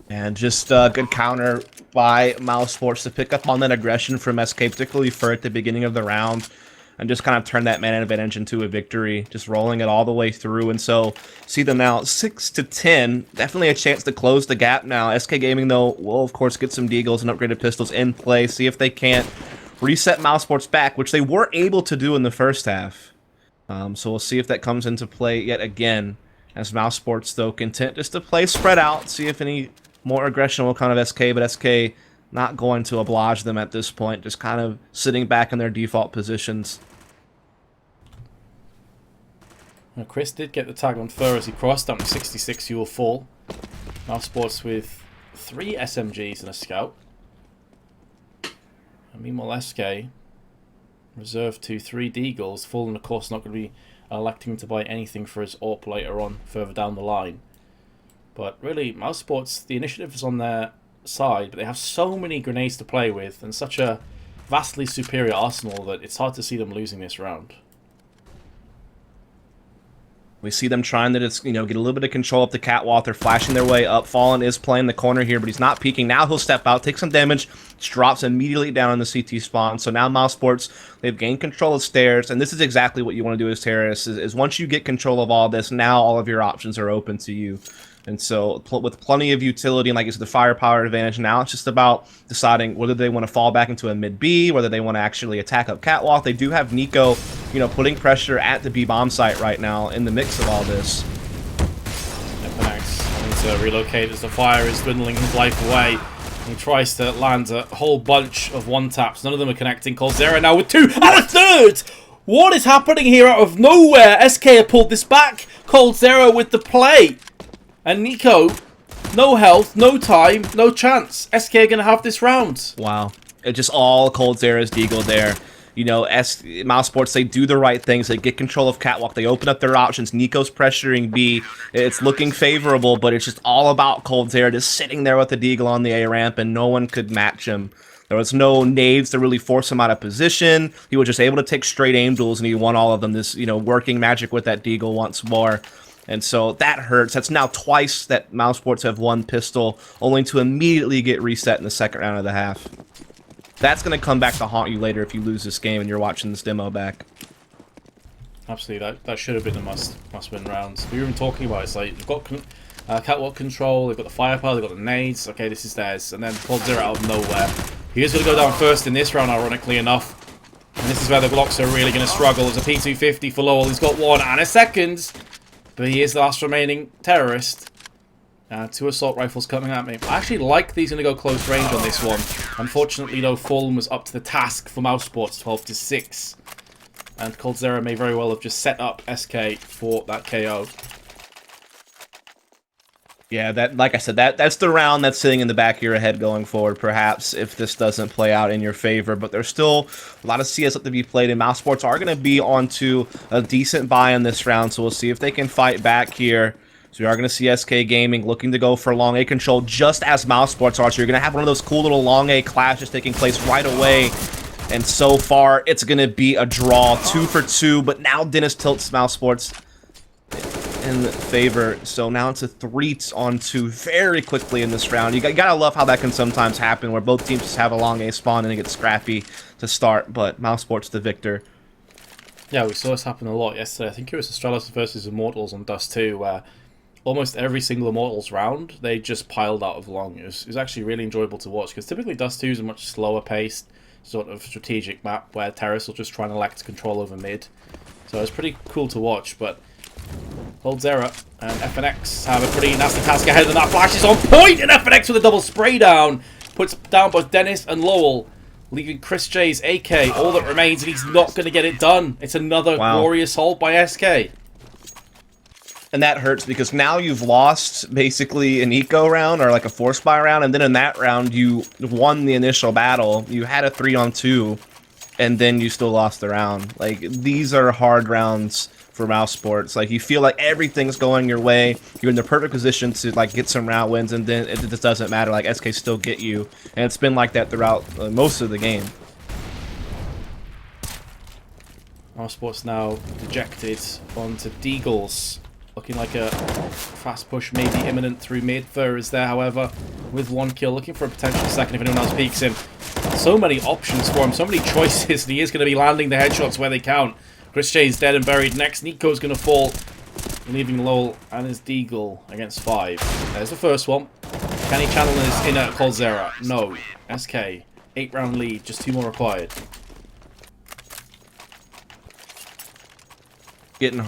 And just a good counter by Mousesports to pick up on that aggression from SK, particularly for at the beginning of the round, and just kind of turn that man advantage into a victory, just rolling it all the way through. And so see them now 6-10. Definitely a chance to close the gap now. SK Gaming, though, will of course get some deagles and upgraded pistols in play. See if they can't reset Mousesports back, which they were able to do in the first half. So we'll see if that comes into play yet again, as Mousesports, though, content just to play spread out, see if any more aggression will come of SK, but SK not going to oblige them at this point, just kind of sitting back in their default positions. Now, Chris did get the tag on Fur as he crossed down to 66. You will fall. Mousesports with 3 SMGs and a scout. And meanwhile, SK reserved to 3 deagles. Fallen, of course, not going to be electing to buy anything for his AWP later on, further down the line. But really, Mousesports, the initiative is on their side, but they have so many grenades to play with and such a vastly superior arsenal that it's hard to see them losing this round. We see them trying to just, get a little bit of control up the catwalk. They're flashing their way up. Fallen is playing the corner here, but he's not peeking. Now he'll step out, take some damage, just drops immediately down in the CT spawn. So now Mousesports, they've gained control of stairs, and this is exactly what you want to do as terrorists, is once you get control of all this, now all of your options are open to you. And so with plenty of utility and, like I said, the firepower advantage, now it's just about deciding whether they want to fall back into a mid-B, whether they want to actually attack up catwalk. They do have Nico, putting pressure at the B bomb site right now in the mix of all this. Epinex having to relocate as the fire is dwindling his life away. He tries to land a whole bunch of 1-taps. None of them are connecting. Coldzera now with 2 and a 3rd! What is happening here out of nowhere? SK have pulled this back. Coldzera with the play. And Nico, no health, no time, no chance. SK are going to have this round. Wow. It just all Coldzera's deagle there. Mousesports, they do the right things. They get control of catwalk. They open up their options. Nico's pressuring B. It's looking favorable, but it's just all about Coldzera just sitting there with the deagle on the A ramp, and no one could match him. There was no nades to really force him out of position. He was just able to take straight aim duels, and he won all of them. This, working magic with that deagle once more. And so that hurts. That's now twice that Mousesports have won pistol, only to immediately get reset in the second round of the half. That's going to come back to haunt you later if you lose this game and you're watching this demo back. Absolutely, that should have been a must-win round. We were even talking about it. It's like, they've got catwalk control, they've got the firepower, they've got the nades. Okay, this is theirs. And then Coldzera out of nowhere. He is going to go down first in this round, ironically enough. And this is where the Glocks are really going to struggle. There's a P250 for Lowell. He's got 1 and a second. But he is the last remaining terrorist. 2 assault rifles coming at me. I actually like these going to go close range on this one. Unfortunately, though, Fallen was up to the task for Mousesports, 12-6. And Coldzera may very well have just set up SK for that KO. Yeah, like I said, that's the round that's sitting in the back of your head going forward, perhaps, if this doesn't play out in your favor. But there's still a lot of CS up to be played, and Mousesports are going to be onto a decent buy in this round, so we'll see if they can fight back here. So you are going to see SK Gaming looking to go for long A control just as Mousesports are. So you're going to have one of those cool little long A clashes taking place right away. And so far, it's going to be a draw, 2 for 2. But now Dennis tilts Mousesports in favor. So now it's a 3-on-2 very quickly in this round. You gotta love how that can sometimes happen, where both teams just have a long A spawn and it gets scrappy to start. But Mousesports the victor. Yeah, we saw this happen a lot yesterday. I think it was Astralis versus Immortals on Dust2, where almost every single Immortals round, they just piled out of long. It was actually really enjoyable to watch, because typically Dust2 is a much slower paced, sort of strategic map, where Terrace will just try and elect control over mid. So it was pretty cool to watch, but coldzera and FNX have a pretty nasty task ahead, and that flash is on point, and FNX with a double spray down puts down both Dennis and Lowell, leaving Chris J's AK all that remains, and he's not going to get it done. It's another glorious hold by SK. And that hurts because now you've lost basically an eco round or like a force buy round, and then in that round you won the initial battle. You had a 3-on-2, and then you still lost the round. Like, these are hard rounds for Mousesports. Like, you feel like everything's going your way. You're in the perfect position to like get some round wins, and then it just doesn't matter. Like, SK still get you, and it's been like that throughout most of the game. Mousesports now dejected onto Deagles. Looking like a fast push maybe imminent through mid. Fur is there, however, with 1 kill. Looking for a potential second if anyone else peeks him. So many options for him, so many choices, and he is going to be landing the headshots where they count. Chris J is dead and buried. Next, Nico's going to fall, leaving Lowell and his Deagle against 5. There's the first one. Can he channel his inner coldzera? No. SK, 8-round lead, just 2 more required. Getting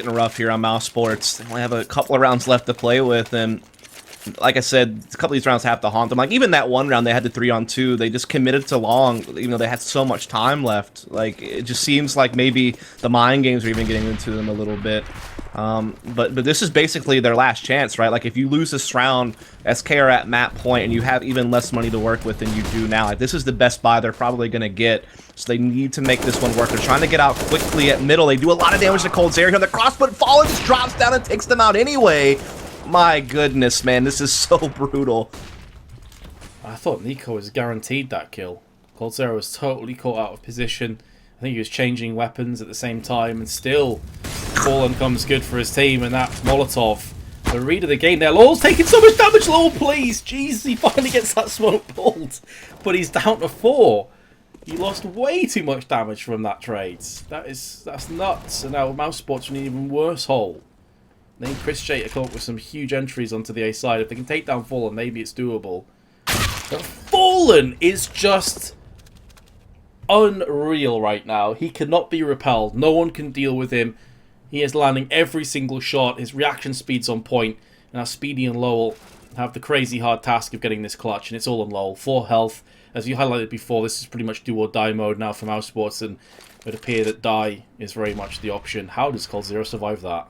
rough here on Mousesports. They only have a couple of rounds left to play with, and like I said, a couple of these rounds have to haunt them. Like, even that one round they had the 3-on-2, they just committed to long, even though they had so much time left. Like, it just seems like maybe the mind games are even getting into them a little bit. But this is basically their last chance, right? Like, if you lose this round, SK are at map point, and you have even less money to work with than you do now. Like, this is the best buy they're probably going to get, so they need to make this one work. They're trying to get out quickly at middle. They do a lot of damage to coldzera here. The cross, but Fallen just drops down and takes them out anyway. My goodness, man, this is so brutal. I thought Nico was guaranteed that kill. coldzera was totally caught out of position. I think he was changing weapons at the same time, and still Fallen comes good for his team, and that Molotov. The read of the game there. Lowell's taking so much damage. Lowell, please. Jeez, he finally gets that smoke pulled. But he's down to 4. He lost way too much damage from that trade. That's nuts. And now Mousesports in an even worse hole. They need Chris J to come up with some huge entries onto the A side. If they can take down Fallen, maybe it's doable. But Fallen is just unreal right now. He cannot be repelled. No one can deal with him. He is landing every single shot. His reaction speed's on point. And now Speedy and Lowell have the crazy hard task of getting this clutch. And it's all on Lowell. 4 health. As you highlighted before, this is pretty much do or die mode now for Mousesports. And it would appear that die is very much the option. How does coldzera survive that?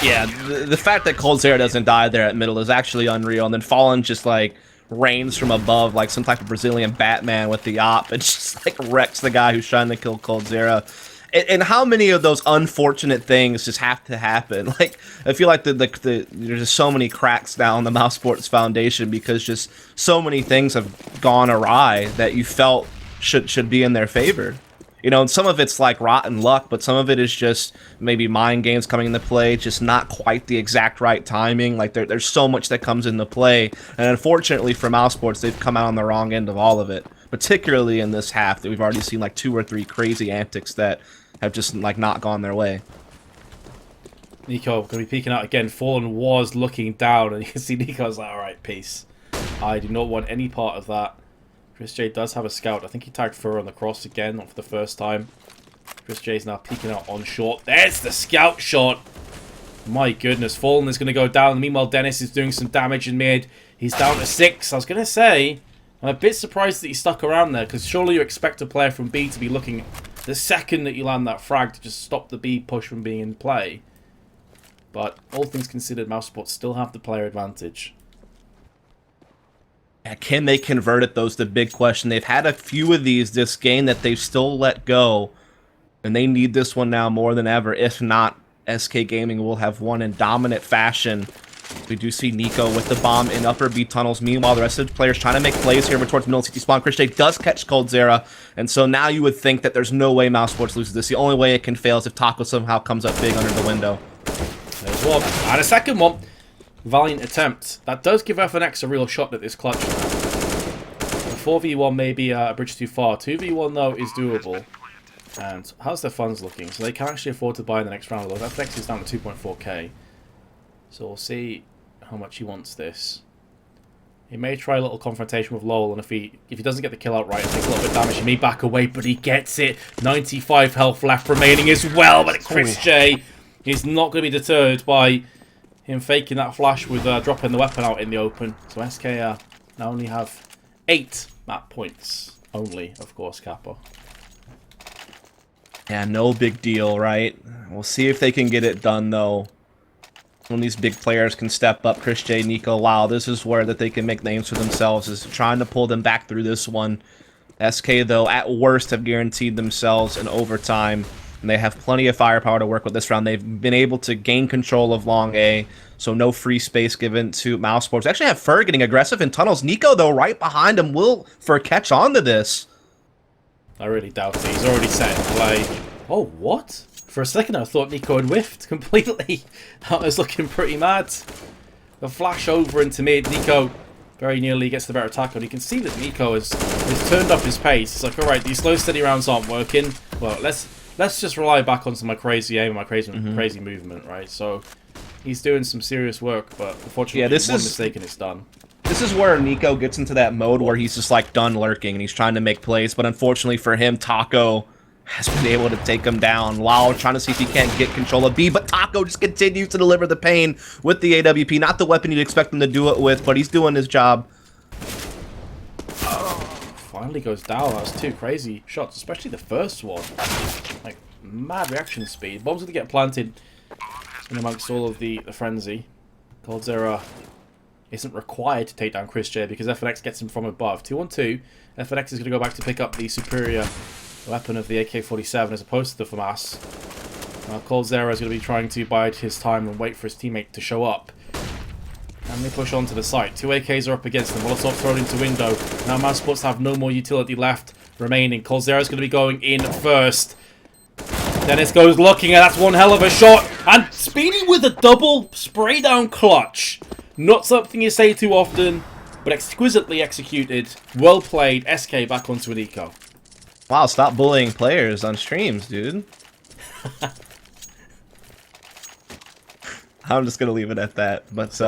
Yeah, the fact that coldzera doesn't die there at middle is actually unreal. And then Fallen just, like, rains from above like some type of Brazilian Batman with the op. It just, like, wrecks the guy who's trying to kill coldzera. And how many of those unfortunate things just have to happen? Like, I feel like there's just so many cracks now in the Mousesports Foundation because just so many things have gone awry that you felt should be in their favor. You know, and some of it's like rotten luck, but some of it is just maybe mind games coming into play, just not quite the exact right timing. Like, there's so much that comes into play. And unfortunately for Mousesports, they've come out on the wrong end of all of it. Particularly in this half that we've already seen like 2 or 3 crazy antics that have just like not gone their way. Nico going to be peeking out again. Fallen was looking down, and you can see Nico's like, alright, peace. I do not want any part of that. Chris J does have a scout. I think he tagged Fur on the cross again, not for the first time. Chris J's now peeking out on short. There's the scout shot. My goodness, Fallen is going to go down. Meanwhile, Dennis is doing some damage in mid. He's down to 6. I was going to say, I'm a bit surprised that he stuck around there, because surely you expect a player from B to be looking the second that you land that frag to just stop the B push from being in play. But all things considered, Mousesports still have the player advantage. Can they convert it? Those the big question. They've had a few of these this game that they've still let go, and they need this one now more than ever. If not, SK Gaming will have won in dominant fashion. We do see Nico with the bomb in upper B tunnels. Meanwhile, the rest of the players trying to make plays here towards middle CT spawn. Christian does catch Coldzera, and so now you would think that there's no way Mousesports loses this. The only way it can fail is if Taco somehow comes up big under the window. There's one. And a second one. Valiant attempt. That does give FNX a real shot at this clutch now. The 4v1 may be a bridge too far. 2v1, though, is doable. And how's their funds looking? So they can actually afford to buy in the next round. Although FNX is down to 2.4k. So we'll see how much he wants this. He may try a little confrontation with Lowell, and if he doesn't get the kill outright and take a little bit of damage, he may back away, but he gets it. 95 health left remaining as well, but Chris J is not going to be deterred by him faking that flash with dropping the weapon out in the open. So SK now only have 8 map points. Only, of course, Kappa. Yeah, no big deal, right? We'll see if they can get it done, though. When these big players can step up, Chris J, Nico, wow, this is where that they can make names for themselves, is trying to pull them back through this one. SK, though, at worst, have guaranteed themselves an overtime, and they have plenty of firepower to work with this round. They've been able to gain control of Long A, so no free space given to Mousesports. They actually have Fur getting aggressive in tunnels. Nico, though, right behind him, will Fur catch on to this? I really doubt it. He's already set in play. Oh, what? For a second, I thought Nico had whiffed completely. That was looking pretty mad. The flash over into mid. Nico very nearly gets the better attack on. You can see that Nico has turned up his pace. It's like, all right, these slow, steady rounds aren't working. Well, let's just rely back onto my crazy aim, my crazy movement, right? So he's doing some serious work, but unfortunately, one mistake and it's done. This is where Nico gets into that mode where he's just like done lurking and he's trying to make plays. But unfortunately for him, Taco has been able to take him down. Lau trying to see if he can't get control of B, but Taco just continues to deliver the pain with the AWP. Not the weapon you'd expect him to do it with, but he's doing his job. Finally goes down. That was 2 crazy shots, especially the first one. Like, mad reaction speed. Bombs going to get planted in amongst all of the frenzy. Coldzera isn't required to take down Chris J because FNX gets him from above. 2-on-2. FNX is going to go back to pick up the superior weapon of the AK-47 as opposed to the FAMAS. Now Coldzera is going to be trying to bide his time and wait for his teammate to show up. And they push onto the site. 2 AKs are up against them. Molotov thrown into window. Now Mousesports have no more utility left remaining. Coldzera is going to be going in first. Dennis goes looking, and that's one hell of a shot. And Speedy with a double spray down clutch. Not something you say too often, but exquisitely executed. Well played. SK back onto an eco. Wow, stop bullying players on streams, dude. I'm just going to leave it at that. But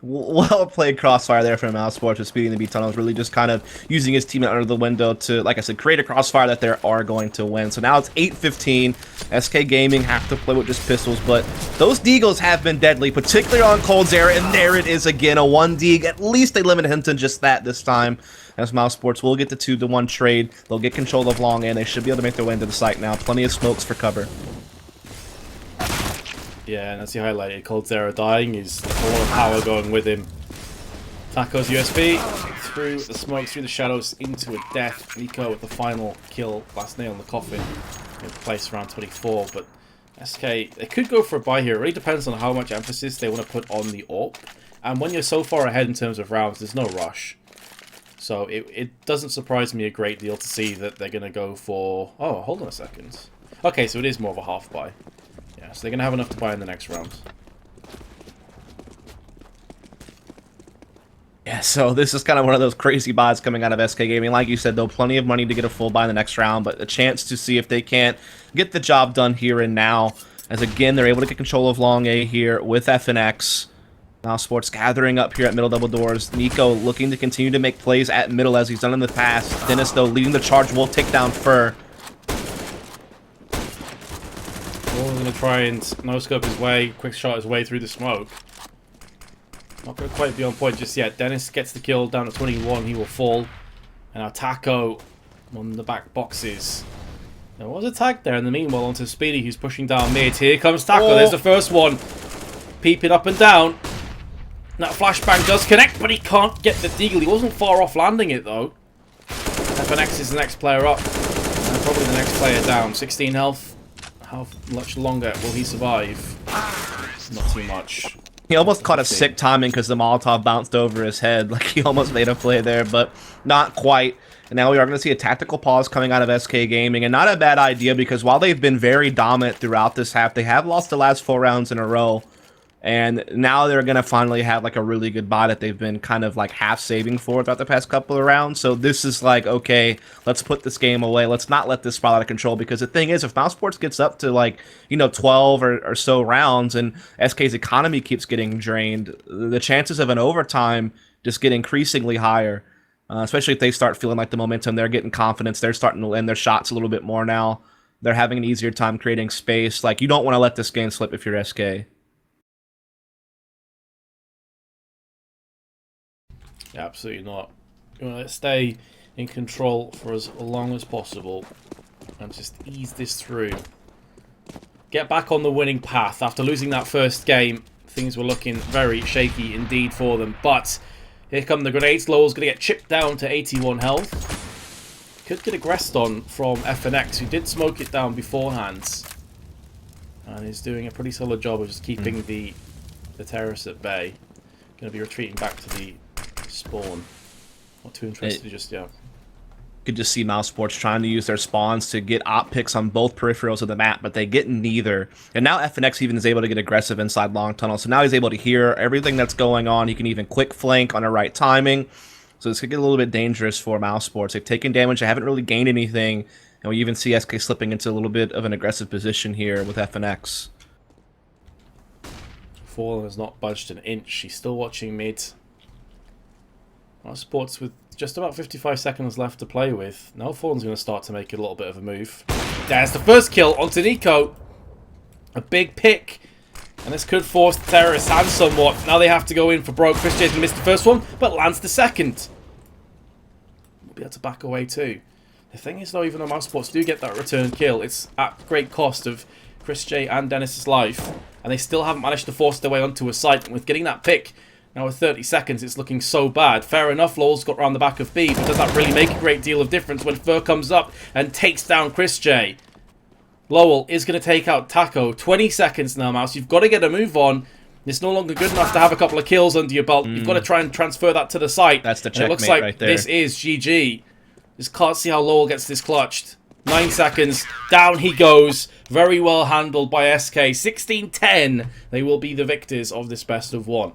well played crossfire there from Mousesports with Speedy in the B tunnels, really just kind of using his teammate under the window to, like I said, create a crossfire that they are going to win. So now it's 8-15. SK Gaming have to play with just pistols, but those deagles have been deadly, particularly on Coldzera, and there it is again, a 1 deag. At least they limited him to just that this time, as Mousesports will get the 2-to-1 trade. They'll get control of Long, and they should be able to make their way into the site now. Plenty of smokes for cover. Yeah, and as he highlighted, Coldzera dying is a lot of power going with him. Taco's USB through the smoke, through the shadows, into a death. Nico with the final kill, last nail in the coffin, in place around 24. But SK, they could go for a buy here. It really depends on how much emphasis they want to put on the AWP. And when you're so far ahead in terms of rounds, there's no rush. So it doesn't surprise me a great deal to see that they're going to go for... Oh, hold on a second. Okay, so it is more of a half buy. Yeah, so they're going to have enough to buy in the next round. Yeah, so this is kind of one of those crazy buys coming out of SK Gaming. Like you said, though, plenty of money to get a full buy in the next round, but a chance to see if they can't get the job done here and now. As again, they're able to get control of Long A here with FNX. Mousesports gathering up here at middle double doors. Nico looking to continue to make plays at middle as he's done in the past. Dennis, though, leading the charge, will take down Fur. We're going to try and no-scope his way, quick shot his way through the smoke. Not going to quite be on point just yet. Dennis gets the kill down to 21. He will fall. And now Taco on the back boxes. There was a tag there in the meanwhile onto Speedy, who's pushing down mid. Here comes Taco. There's the first one. Peeping up and down. That flashbang does connect, but he can't get the deagle. He wasn't far off landing it, though. FNX is the next player up. And probably the next player down. 16 health. How much longer will he survive? Not too much. He almost caught a sick timing because the Molotov bounced over his head. Like, he almost made a play there, but not quite. And now we are going to see a tactical pause coming out of SK Gaming, and not a bad idea, because while they've been very dominant throughout this half, they have lost the last 4 rounds in a row. And now they're going to finally have like a really good buy that they've been kind of like half saving for throughout the past couple of rounds. So this is like, okay, let's put this game away. Let's not let this spiral out of control, because the thing is, if Mousesports gets up to like, 12 or so rounds and SK's economy keeps getting drained, the chances of an overtime just get increasingly higher, especially if they start feeling like the momentum, they're getting confidence, they're starting to land their shots a little bit more now. They're having an easier time creating space. Like, you don't want to let this game slip if you're SK. Absolutely not. You want to stay in control for as long as possible and just ease this through. Get back on the winning path. After losing that first game, things were looking very shaky indeed for them. But here come the grenades. Lowell's going to get chipped down to 81 health. Could get aggressed on from FNX, who did smoke it down beforehand. And is doing a pretty solid job of just keeping the terrorists at bay. Going to be retreating back to the spawn. Not too interested just yet. Could just see Mousesports trying to use their spawns to get op picks on both peripherals of the map, but they get neither. And now FNX even is able to get aggressive inside long tunnel, so now he's able to hear everything that's going on. He can even quick flank on the right timing. So this could get a little bit dangerous for Mousesports. They've taken damage, they haven't really gained anything, and we even see SK slipping into a little bit of an aggressive position here with FNX. Fallen has not budged an inch. He's still watching mid. Mousesports with just about 55 seconds left to play with. Now Fallen's going to start to make a little bit of a move. There's the first kill onto Nico. A big pick. And this could force the terrorists' hand somewhat. Now they have to go in for broke. Chris J's going to miss the first one, but lands the second. We'll be able to back away too. The thing is though, even though Mousesports do get that return kill, it's at great cost of Chris J and Dennis's life. And they still haven't managed to force their way onto a site. And with getting that pick, now with 30 seconds, it's looking so bad. Fair enough, Lowell's got around the back of B, but does that really make a great deal of difference when Fur comes up and takes down Chris J? Lowell is going to take out Taco. 20 seconds now, Mouse. You've got to get a move on. It's no longer good enough to have a couple of kills under your belt. You've got to try and transfer that to the site. That's the checkmate. It looks like right there. This is GG. Just can't see how Lowell gets this clutched. 9 seconds. Down he goes. Very well handled by SK. 16-10. They will be the victors of this best of 1.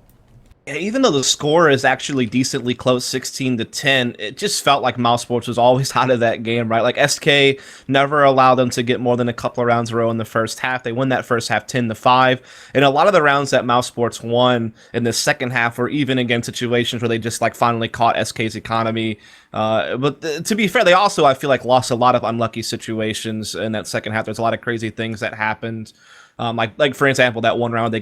Even though the score is actually decently close, 16-10, it just felt like Mousesports was always out of that game, right? Like, SK never allowed them to get more than a couple of rounds in a row in the first half. They win that first half 10-5. And a lot of the rounds that Mousesports won in the second half were even against situations where they just like finally caught SK's economy. But to be fair, they also, I feel like, lost a lot of unlucky situations in that second half. There's a lot of crazy things that happened. Like for example, that one round they